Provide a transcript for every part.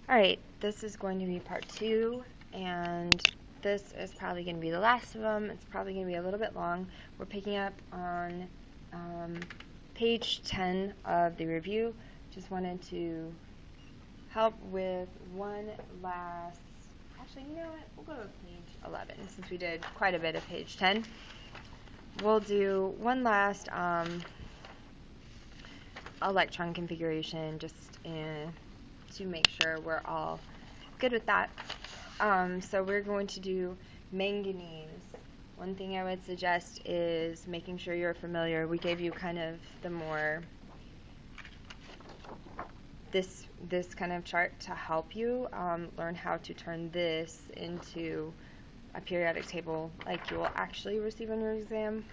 Alright, this is going to be part 2, and this is probably going to be the last of them. It's probably going to be a little bit long. We're picking up on page 10 of the review. Just wanted to help with one last, actually, you know what, we'll go to page 11, since we did quite a bit of page 10. We'll do one last electron configuration, just to make sure we're all good with that. So we're going to do manganese. One thing I would suggest is making sure you're familiar. We gave you kind of the more this kind of chart to help you learn how to turn this into a periodic table like you will actually receive on your exam,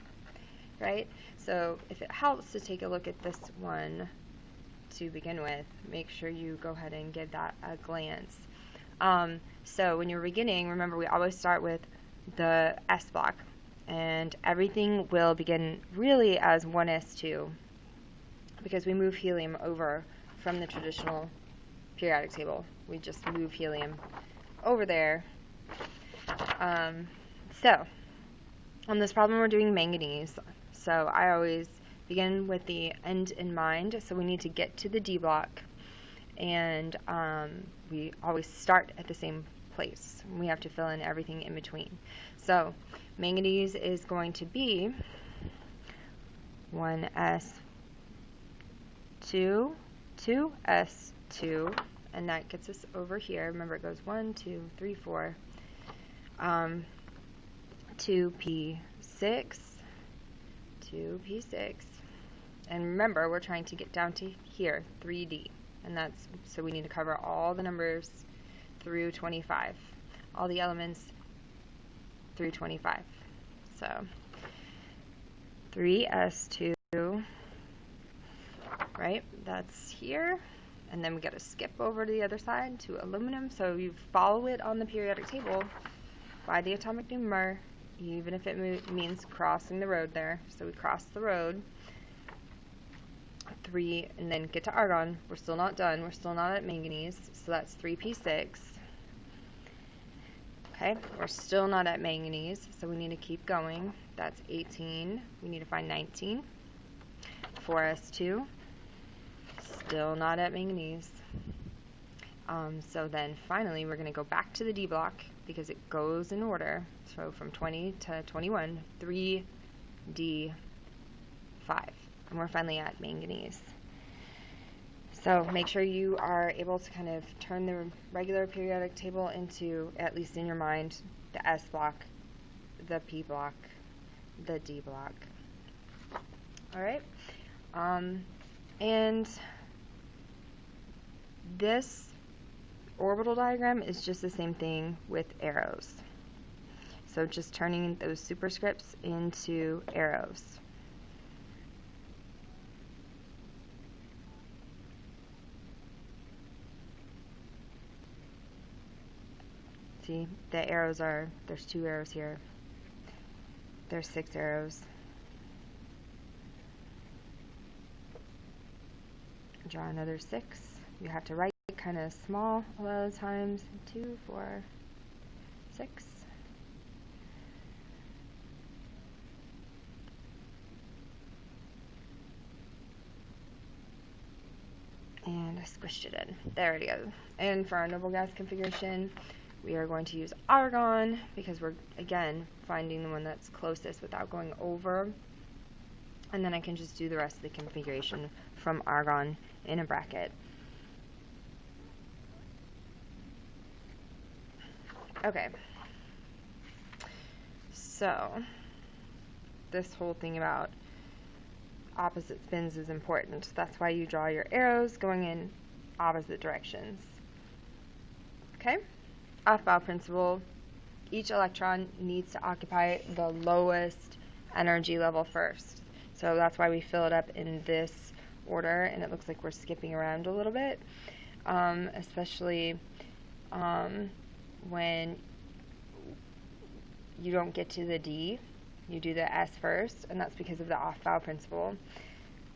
right? So if it helps to take a look at this one to begin with, make sure you go ahead and give that a glance. So when you're beginning, remember we always start with the S block, and everything will begin really as 1s2 because we move helium over from the traditional periodic table. We just move helium over there. So on this problem we're doing manganese, so I always begin with the end in mind. So we need to get to the D block, and we always start at the same place. We have to fill in everything in between. So manganese is going to be 1s2, 2s2, and that gets us over here. Remember, it goes 1, 2, 3, 4, 2p6, 2p6, and remember we're trying to get down to here, 3d, and that's so we need to cover all the numbers through 25, all the elements through 25. So 3s2, right, that's here, and then we got to skip over to the other side to aluminum. So you follow it on the periodic table by the atomic number, even if it means crossing the road there. So we cross the road, 3, and then get to argon. We're still not done. We're still not at manganese, so that's 3p6. Okay, we're still not at manganese, so we need to keep going. That's 18. We need to find 19. 4s2. Still not at manganese. So then finally we're going to go back to the D block because it goes in order. So from 20 to 21, 3d5. And we're finally at manganese. So make sure you are able to kind of turn the regular periodic table into, at least in your mind, the S block, the P block, the D block. Alright? And this orbital diagram is just the same thing with arrows. So just turning those superscripts into arrows. See, the arrows are, there's 2 arrows here. There's 6 arrows. Draw another 6. You have to write kind of small a lot of times. 2, 4, 6. And I squished it in. There it goes. And for our noble gas configuration, we are going to use argon because we're, again, finding the one that's closest without going over. And then I can just do the rest of the configuration from argon in a bracket. Okay. So, this whole thing about opposite spins is important. That's why you draw your arrows going in opposite directions. Okay? Aufbau principle. Each electron needs to occupy the lowest energy level first. So that's why we fill it up in this order, and it looks like we're skipping around a little bit, especially when you don't get to the D. You do the S first, and that's because of the Aufbau principle,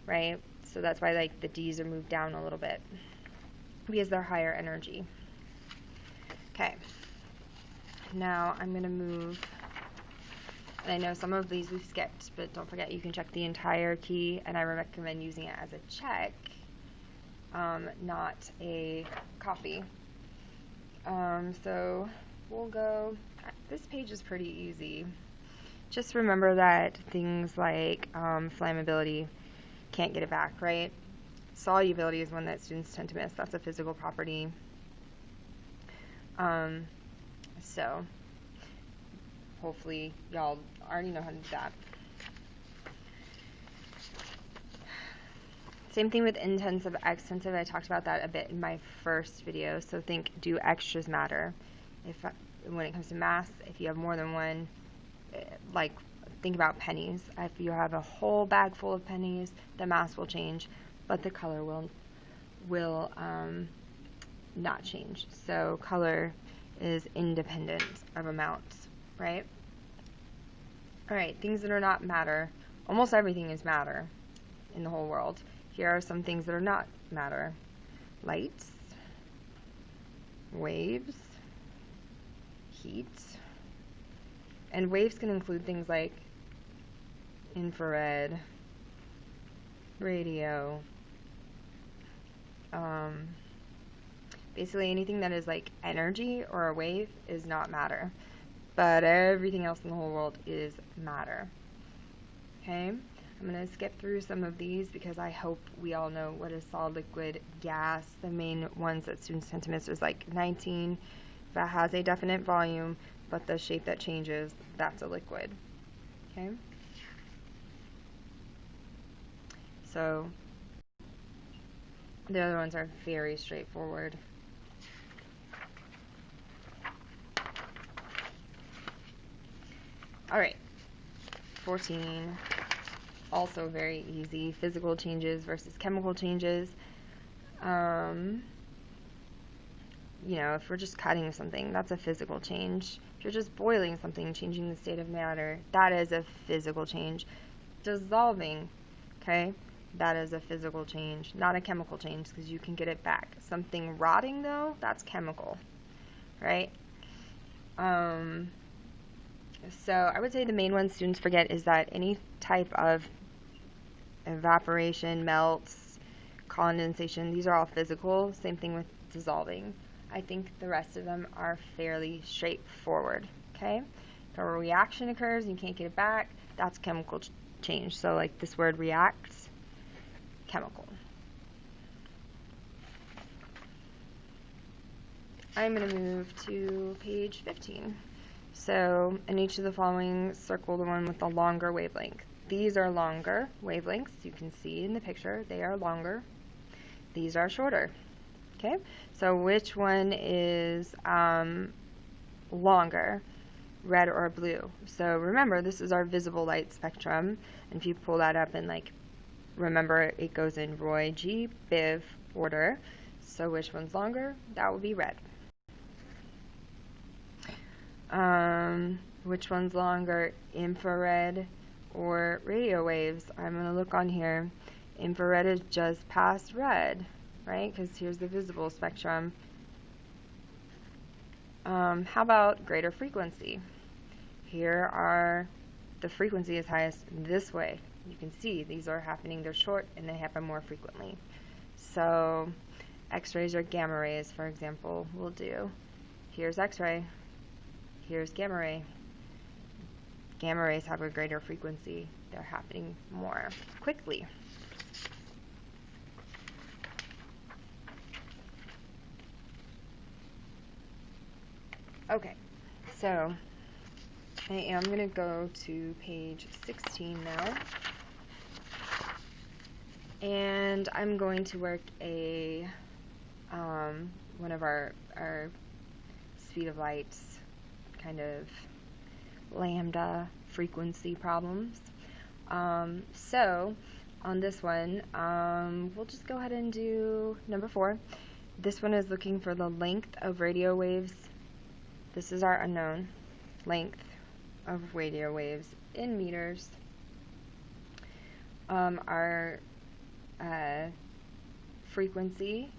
right? So that's why like the D's are moved down a little bit because they're higher energy. Okay, now I'm going to move, and I know some of these we've skipped, but don't forget you can check the entire key, and I recommend using it as a check, not a copy. So we'll go, this page is pretty easy. Just remember that things like flammability, can't get it back, right? Solubility is one that students tend to miss. That's a physical property. So hopefully y'all already know how to do that. Same thing with intensive, extensive. I talked about that a bit in my first video. So think, do extras matter? When it comes to mass, if you have more than one, like think about pennies. If you have a whole bag full of pennies, the mass will change, but the color will not change. So color is independent of amounts, right? All right, things that are not matter. Almost everything is matter in the whole world. Here are some things that are not matter. Lights, waves, heat, and waves can include things like infrared, radio, basically anything that is like energy or a wave is not matter, but everything else in the whole world is matter. Okay, I'm going to skip through some of these because I hope we all know what is solid, liquid, gas. The main ones that students tend to miss is like 19, if it has a definite volume, but the shape that changes, that's a liquid. Okay, so the other ones are very straightforward. Alright, 14, also very easy. Physical changes versus chemical changes. You know, if we're just cutting something, that's a physical change. If you're just boiling something, changing the state of matter, that is a physical change. Dissolving, okay, that is a physical change, not a chemical change, because you can get it back. Something rotting, though, that's chemical, right? So I would say the main one students forget is that any type of evaporation, melts, condensation, these are all physical. Same thing with dissolving. I think the rest of them are fairly straightforward, okay? If a reaction occurs and you can't get it back, that's chemical change. So like this word reacts, chemical. I'm going to move to page 15. So in each of the following, circle the one with the longer wavelength. These are longer wavelengths. You can see in the picture, they are longer. These are shorter. Okay, so which one is longer, red or blue? So remember, this is our visible light spectrum. And if you pull that up and like, remember it goes in Roy G. Biv order. So which one's longer? That would be red. Which one's longer, infrared or radio waves? I'm going to look on here. Infrared is just past red, right? Because here's the visible spectrum. How about greater frequency? Here are, the frequency is highest this way. You can see these are happening, they're short and they happen more frequently. So X-rays or gamma rays, for example, will do. Here's X-ray. Here's gamma ray. Gamma rays have a greater frequency. They're happening more quickly. Okay, so I am going to go to page 16 now. And I'm going to work a one of our speed of lights kind of lambda frequency problems. So on this one, we'll just go ahead and do number 4. This one is looking for the length of radio waves. This is our unknown, length of radio waves in meters. Our frequency,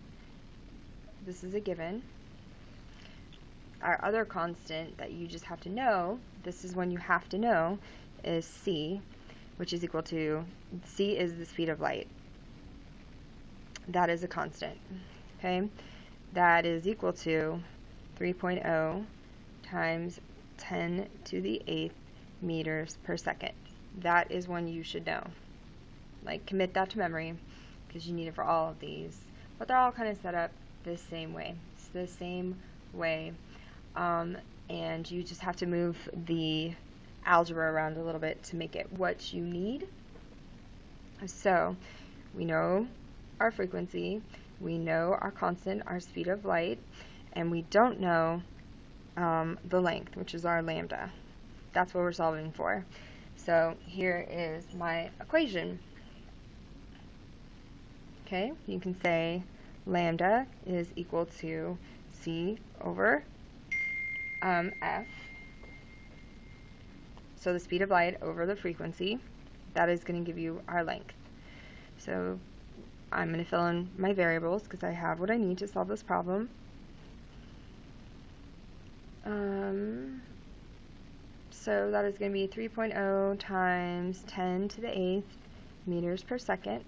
this is a given. our other constant that you just have to know, this is one you have to know, is c, which is equal to, c is the speed of light. That is a constant, okay? That is equal to 3.0 times 10 to the 8th meters per second. That is one you should know. Like, commit that to memory, because you need it for all of these. But they're all kind of set up the same way. It's the same way. And you just have to move the algebra around a little bit to make it what you need. So, we know our frequency, we know our constant, our speed of light, and we don't know the length, which is our lambda. That's what we're solving for. So here is my equation. Okay, you can say lambda is equal to c over f. So the speed of light over the frequency, that is going to give you our length. So I'm going to fill in my variables because I have what I need to solve this problem. So that is going to be 3.0 times 10 to the 8th meters per second.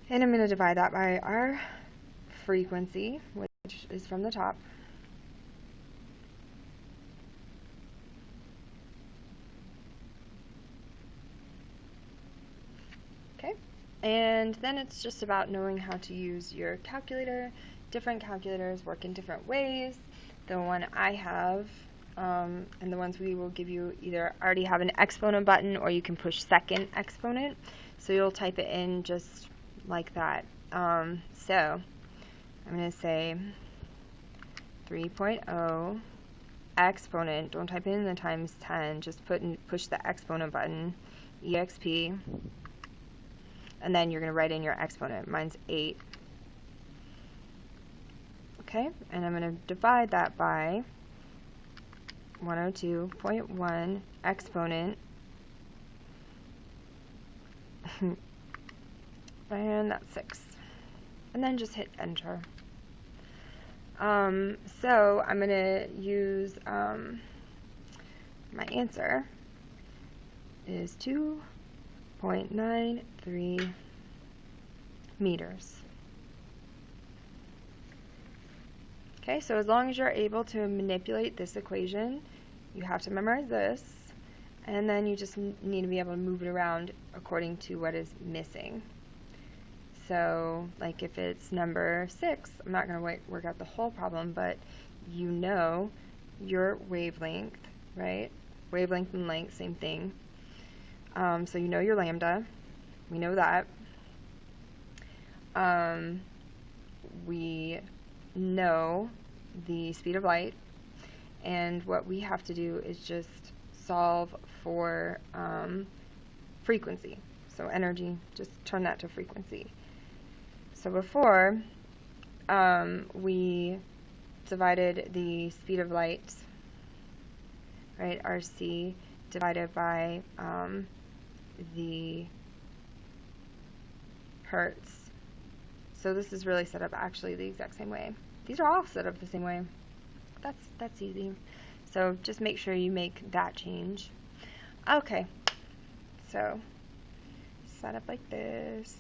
And I'm going to divide that by our frequency, which is from the top. Okay, and then it's just about knowing how to use your calculator. Different calculators work in different ways. The one I have, and the ones we will give you, either already have an exponent button or you can push second exponent. So you'll type it in just like that. So I'm going to say 3.0 exponent, don't type it in the times 10, just push the exponent button, exp, and then you're going to write in your exponent. Mine's 8. Okay, and I'm going to divide that by 102.1 exponent, and that's 6. And then just hit enter. So I'm going to use, my answer is 2.93 meters. Okay, so as long as you're able to manipulate this equation, you have to memorize this, and then you just need to be able to move it around according to what is missing. So, like if it's number 6, I'm not going to work out the whole problem, but you know your wavelength, right? Wavelength and length, same thing. So you know your lambda. We know that. We know the speed of light, and what we have to do is just solve for frequency. So energy, just turn that to frequency. So before, we divided the speed of light, right, RC, divided by the hertz. So this is really set up actually the exact same way. These are all set up the same way. That's easy. So just make sure you make that change. Okay, so set up like this.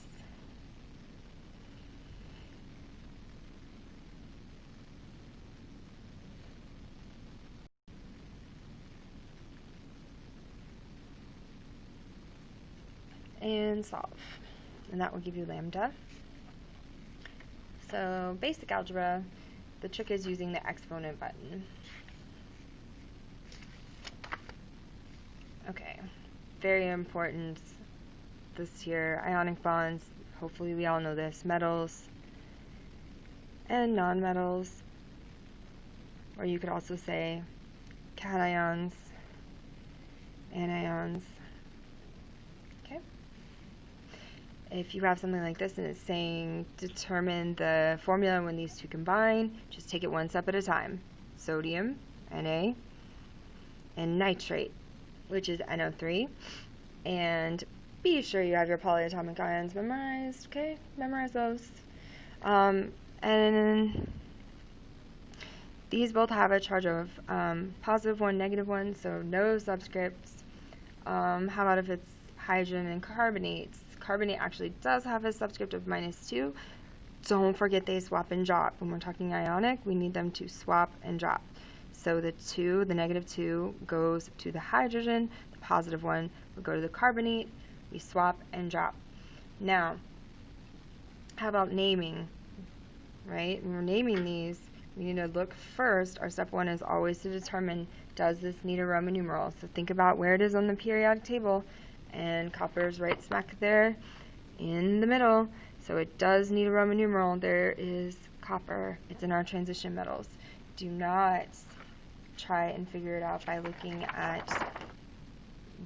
And solve. And that will give you lambda. So basic algebra, the trick is using the exponent button. Okay, very important this year, ionic bonds, hopefully we all know this, metals and nonmetals, or you could also say cations, anions. Okay. If you have something like this and it's saying determine the formula when these two combine, just take it one step at a time. Sodium, Na, and nitrate, which is NO3. And be sure you have your polyatomic ions memorized, okay? Memorize those. And these both have a charge of +1, -1, so no subscripts. How about if it's hydrogen and carbonates? Carbonate actually does have a subscript of -2. Don't forget they swap and drop. When we're talking ionic, we need them to swap and drop. So the -2 goes to the hydrogen, the +1 will go to the carbonate. We swap and drop. Now, how about naming, right? When we're naming these, we need to look first. Our step 1 is always to determine, does this need a Roman numeral? So think about where it is on the periodic table, and copper is right smack there in the middle. So it does need a Roman numeral. There is copper. It's in our transition metals. Do not try and figure it out by looking at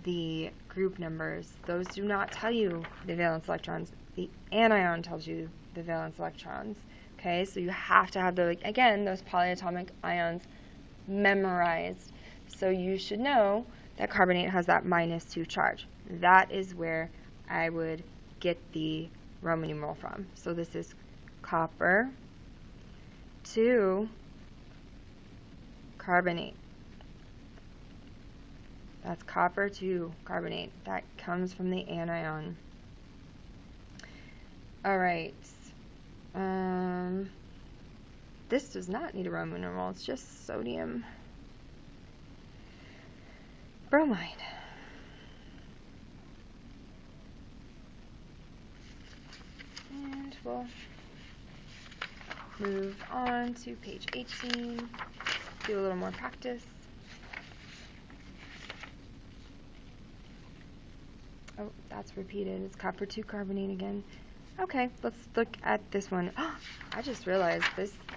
the group numbers. Those do not tell you the valence electrons. The anion tells you the valence electrons. Okay, so you have to have, again, those polyatomic ions memorized. So you should know that carbonate has that -2 charge. That is where I would get the Roman numeral from. So this is copper 2 carbonate. That's copper 2 carbonate. That comes from the anion. All right. This does not need a Roman numeral. It's just sodium bromide. And we'll move on to page 18. Do a little more practice. Oh, that's repeated. It's copper 2 carbonate again. Okay, let's look at this one. Oh, I just realized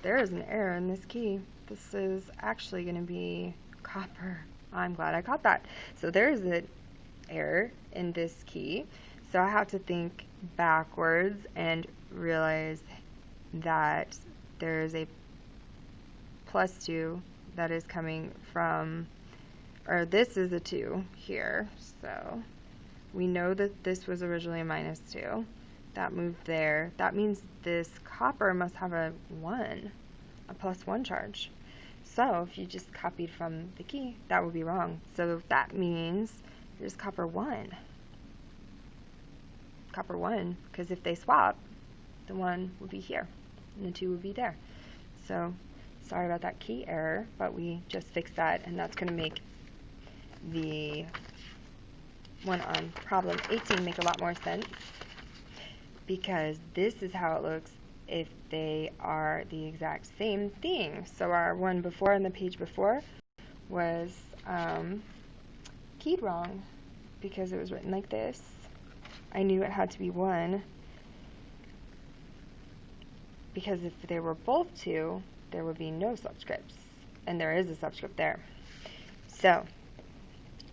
there is an error in this key. This is actually going to be copper. I'm glad I caught that. So there is an error in this key. So I have to think backwards and realize that there's a +2 that is coming from, or this is a 2 here. So we know that this was originally a -2. That moved there. That means this copper must have a 1, a +1 charge. So if you just copied from the key, that would be wrong. So that means there's copper 1. Copper 1, because if they swap, the 1 would be here, and the 2 would be there. So sorry about that key error, but we just fixed that, and that's going to make the one on problem 18 make a lot more sense, because this is how it looks if they are the exact same thing. So our one before on the page before was keyed wrong because it was written like this. I knew it had to be 1 because if they were both 2, there would be no subscripts, and there is a subscript there. So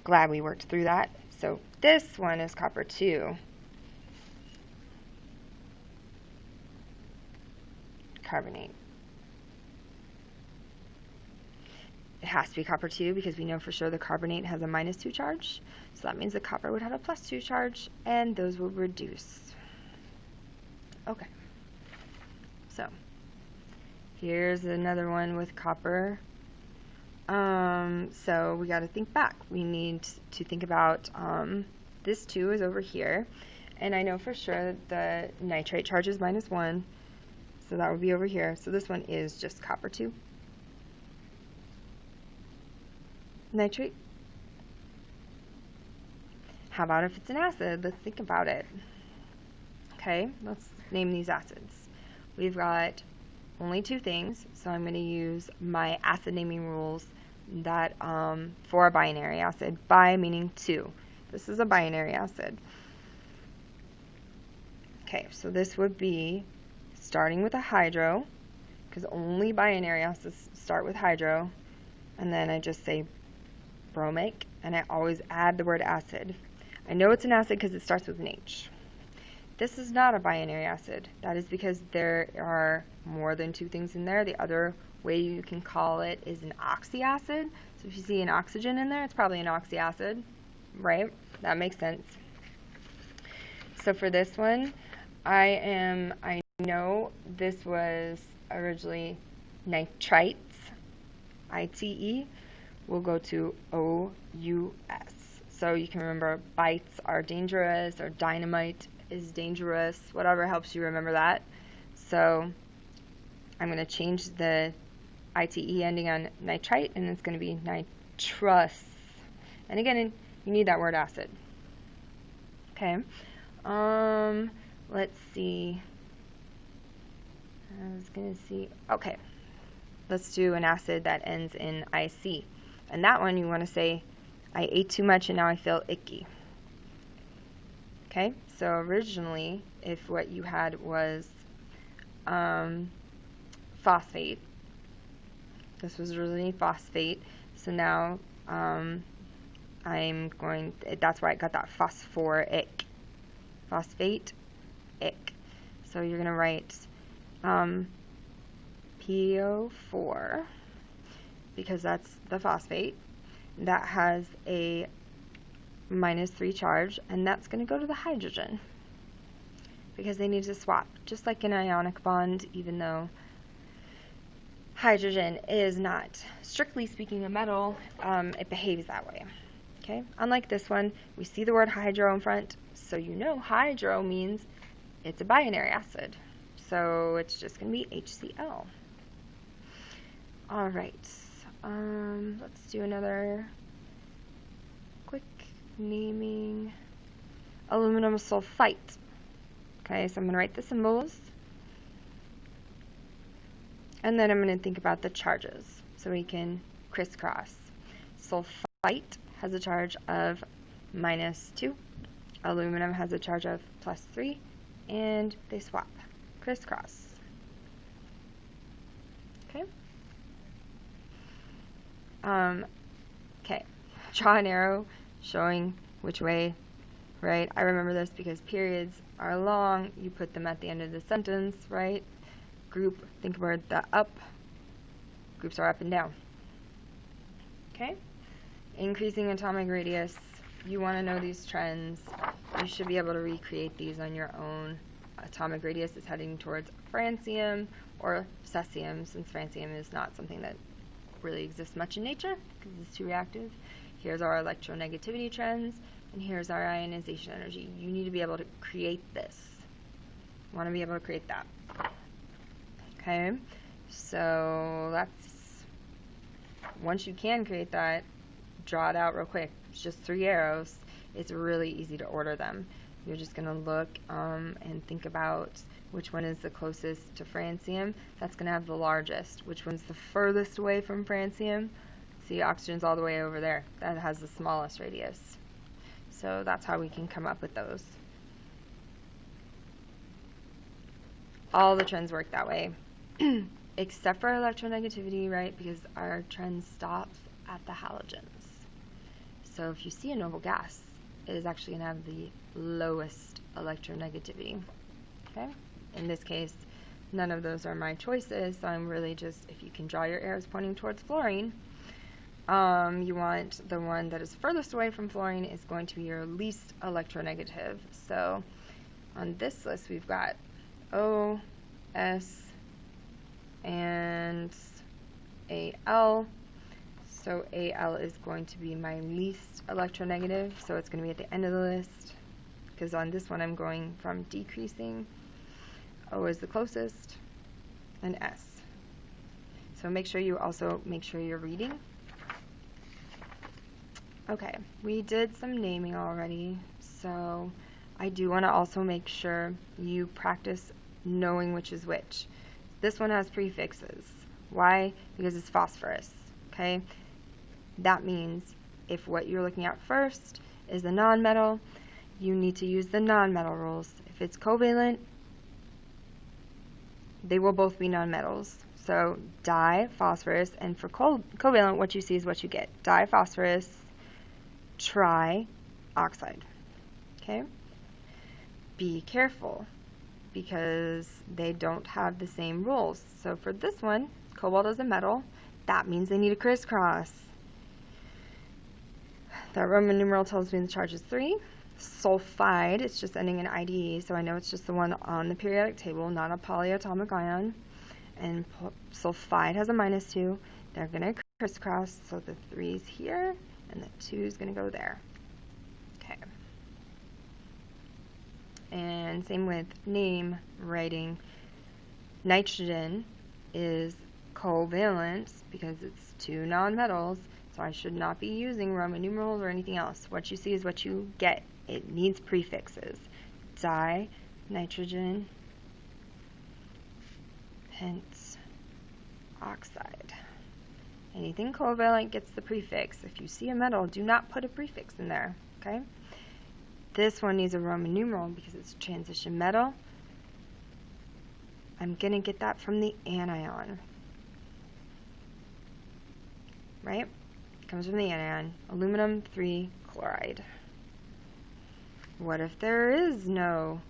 glad we worked through that. So this one is copper 2 carbonate. It has to be copper 2 because we know for sure the carbonate has a -2 charge. So that means the copper would have a +2 charge, and those will reduce. Okay. So here's another one with copper. So we got to think back. We need to think about this 2 is over here, and I know for sure that the nitrate charge is -1, so that would be over here. So this one is just copper 2 nitrate. How about if it's an acid? Let's think about it. Okay, let's name these acids. We've got only 2 things, so I'm going to use my acid naming rules that for a binary acid. Bi meaning 2. This is a binary acid. Okay, so this would be starting with a hydro, because only binary acids start with hydro, and then I just say bromic, and I always add the word acid. I know it's an acid because it starts with an H. This is not a binary acid. That is because there are more than 2 things in there. The other way you can call it is an oxyacid. So if you see an oxygen in there, it's probably an oxyacid, right? That makes sense. So for this one, I know this was originally nitrites, ITE will go to OUS. So you can remember bites are dangerous, or dynamite is dangerous, whatever helps you remember that. So I'm going to change the ITE ending on nitrite, and it's going to be nitrous. And again, you need that word acid. Okay. Let's see. I was going to see. Okay. Let's do an acid that ends in IC. And that one you want to say, I ate too much and now I feel icky. Okay? So originally, if what you had was phosphate, this was originally phosphate, so now that's why I got that phosphoric. Phosphate, ick. So you're going to write PO4, because that's the phosphate. That has a -3 charge, and that's going to go to the hydrogen, because they need to swap. Just like an ionic bond, even though hydrogen is not, strictly speaking, a metal, it behaves that way. Okay? Unlike this one, we see the word hydro in front, so you know hydro means it's a binary acid. So it's just going to be HCl. Alright, let's do another quick naming. Aluminum sulfite. Okay, so I'm going to write the symbols. And then I'm going to think about the charges, so we can crisscross. Sulfite has a charge of -2. Aluminum has a charge of +3. And they swap. Crisscross. Okay? Okay. Draw an arrow showing which way, right? I remember this because periods are long. You put them at the end of the sentence, right? Group, think about the up. Groups are up and down. Okay? Increasing atomic radius. You want to know these trends. You should be able to recreate these on your own. Atomic radius is heading towards francium or cesium, since francium is not something that really exists much in nature because it's too reactive. Here's our electronegativity trends, and here's our ionization energy. You need to be able to create this. You want to be able to create that. Okay, so that's, once you can create that, draw it out real quick. It's just 3 arrows. It's really easy to order them. You're just going to look and think about which one is the closest to francium. That's going to have the largest. Which one's the furthest away from francium? See, oxygen's all the way over there. That has the smallest radius. So that's how we can come up with those. All the trends work that way. Except for electronegativity, right? Because our trend stops at the halogens. So if you see a noble gas, it is actually going to have the lowest electronegativity. Okay? In this case, none of those are my choices, so I'm really just, if you can draw your arrows pointing towards fluorine, you want the one that is furthest away from fluorine is going to be your least electronegative. So on this list, we've got O, S, and Al. So Al is going to be my least electronegative, so it's going to be at the end of the list, because on this one I'm going from decreasing. O is the closest, and S. So make sure you also make sure you're reading. Okay, we did some naming already, so I do want to also make sure you practice knowing which is which. This one has prefixes. Why? Because it's phosphorus. Okay? That means if what you're looking at first is a nonmetal, you need to use the nonmetal rules. If it's covalent, they will both be nonmetals. So diphosphorus, and for covalent, what you see is what you get. Diphosphorus, trioxide. Okay? Be careful, because they don't have the same rules. So for this one, cobalt is a metal. That means they need a crisscross. The Roman numeral tells me the charge is 3. Sulfide, it's just ending in IDE, so I know it's just the one on the periodic table, not a polyatomic ion. And sulfide has a -2. They're going to crisscross, so the 3's here, and the 2's going to go there. Okay. And same with name writing. Nitrogen is covalent because it's 2 nonmetals, so I should not be using Roman numerals or anything else. What you see is what you get. It needs prefixes. Di, nitrogen, hence oxide. Anything covalent gets the prefix. If you see a metal, do not put a prefix in there, okay? This one needs a Roman numeral because it's transition metal. I'm going to get that from the anion, right? It comes from the anion, aluminum 3 chloride. What if there is nothing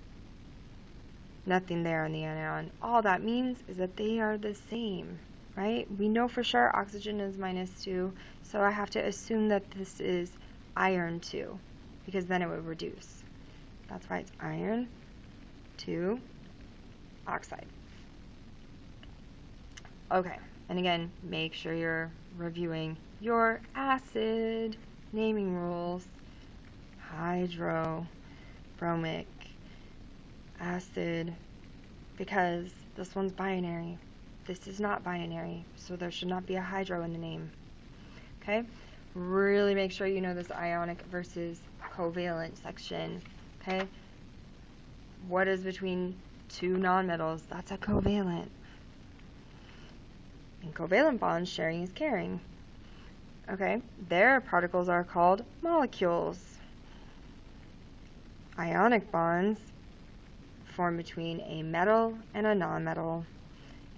there in the anion? All that means is that they are the same, right? We know for sure oxygen is -2, so I have to assume that this is iron 2, because then it would reduce. That's why it's iron 2 oxide. Okay, and again, make sure you're reviewing your acid naming rules. Hydrobromic acid, because this one's binary. This is not binary, so there should not be a hydro in the name. Okay? Really make sure you know this ionic versus covalent section. Okay? What is between 2 nonmetals? That's a covalent. In covalent bonds, sharing is caring. Okay? Their particles are called molecules. Ionic bonds form between a metal and a nonmetal.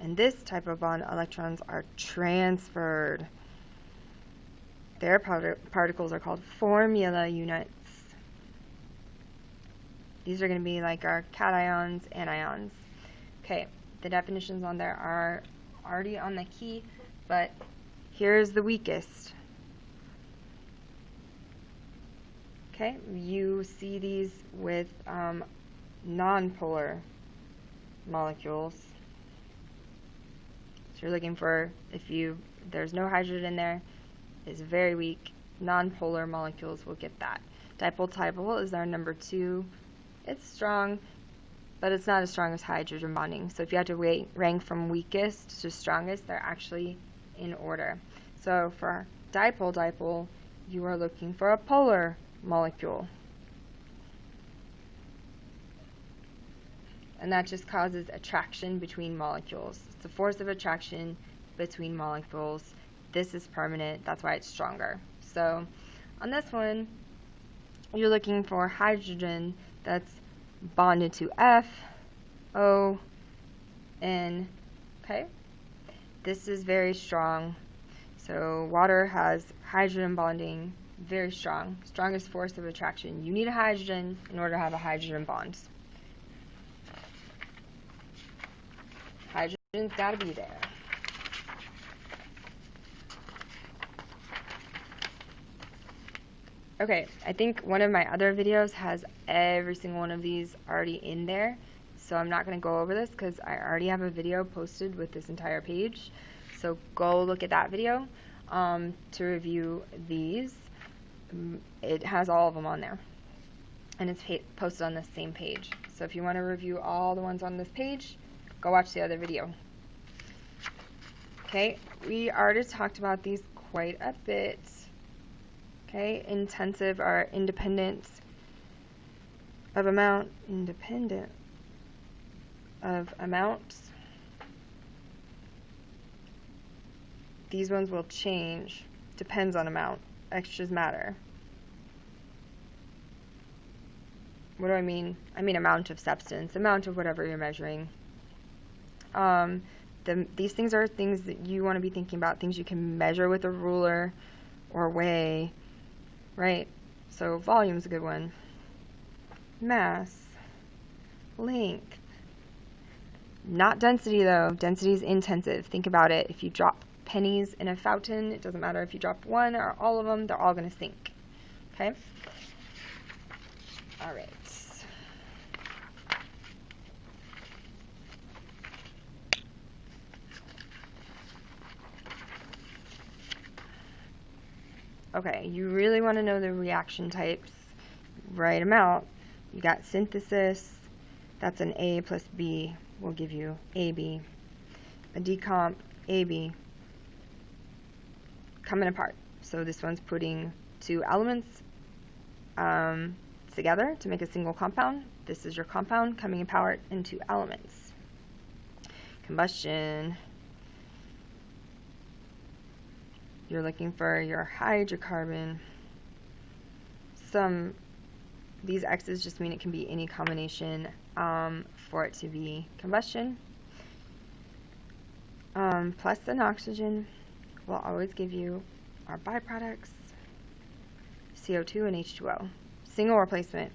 In this type of bond, electrons are transferred. Their particles are called formula units. These are going to be like our cations, anions. Okay, the definitions on there are already on the key, but here's the weakest. Okay, you see these with nonpolar molecules. So you're looking for, there's no hydrogen in there, it's very weak. Nonpolar molecules will get that. Dipole-dipole is our number 2. It's strong, but it's not as strong as hydrogen bonding. So if you have to rank from weakest to strongest, they're actually in order. So for dipole-dipole, you are looking for a polar molecule. And that just causes attraction between molecules. It's a force of attraction between molecules. This is permanent, that's why it's stronger. So on this one, you're looking for hydrogen that's bonded to F, O, N, okay? This is very strong. So water has hydrogen bonding, very strong, strongest force of attraction. You need a hydrogen in order to have a hydrogen bond. Hydrogen's got to be there. Okay, I think one of my other videos has every single one of these already in there, so I'm not going to go over this because I already have a video posted with this entire page. So go look at that video to review these. It has all of them on there, and it's posted on the same page. So if you want to review all the ones on this page, go watch the other video. Okay, we already talked about these quite a bit. Okay, intensive are independent of amounts. These ones will change, depends on amount. Extras matter. What do I mean? I mean amount of substance, amount of whatever you're measuring. These things are things that you want to be thinking about, things you can measure with a ruler or weigh, right? So volume's a good one. Mass, length. Not density though. Density is intensive. Think about it. If you drop pennies in a fountain, it doesn't matter if you drop one or all of them, they're all going to sink. Okay? All right. Okay, you really want to know the reaction types, write them out. You got synthesis, that's an A plus B will give you AB. A decomp, AB, coming apart. So this one's putting two elements together to make a single compound. This is your compound coming apart into elements. Combustion, you're looking for your hydrocarbon. These X's just mean it can be any combination for it to be combustion. Plus an oxygen will always give you our byproducts, CO2 and H2O. Single replacement.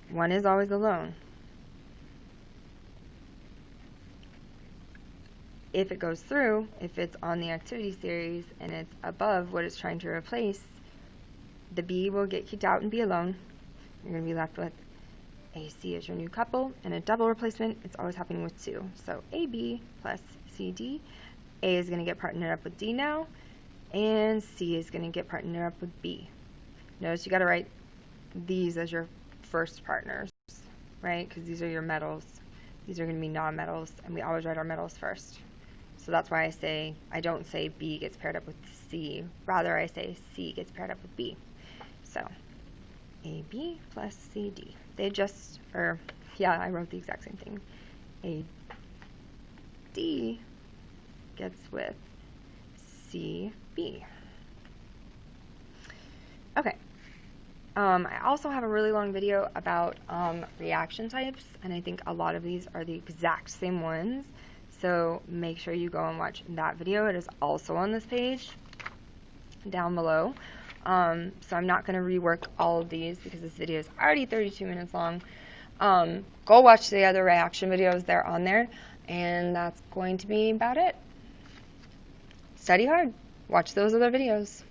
One is always alone. If it goes through, if it's on the activity series and it's above what it's trying to replace, the B will get kicked out and be alone. You're going to be left with AC as your new couple, and a double replacement, it's always happening with two. So AB plus CD. A is going to get partnered up with D now, and C is going to get partnered up with B. Notice you got to write these as your first partners, right? Because these are your metals. These are going to be non-metals, and we always write our metals first. So that's why I don't say B gets paired up with C. Rather, I say C gets paired up with B. So, AB plus CD. They just, I wrote the exact same thing. AD gets with CB. Okay. I also have a really long video about reaction types, and I think a lot of these are the exact same ones. So make sure you go and watch that video. It is also on this page down below. So I'm not going to rework all of these because this video is already 32 minutes long. Go watch the other reaction videos, they're on there, and that's going to be about it. Study hard. Watch those other videos.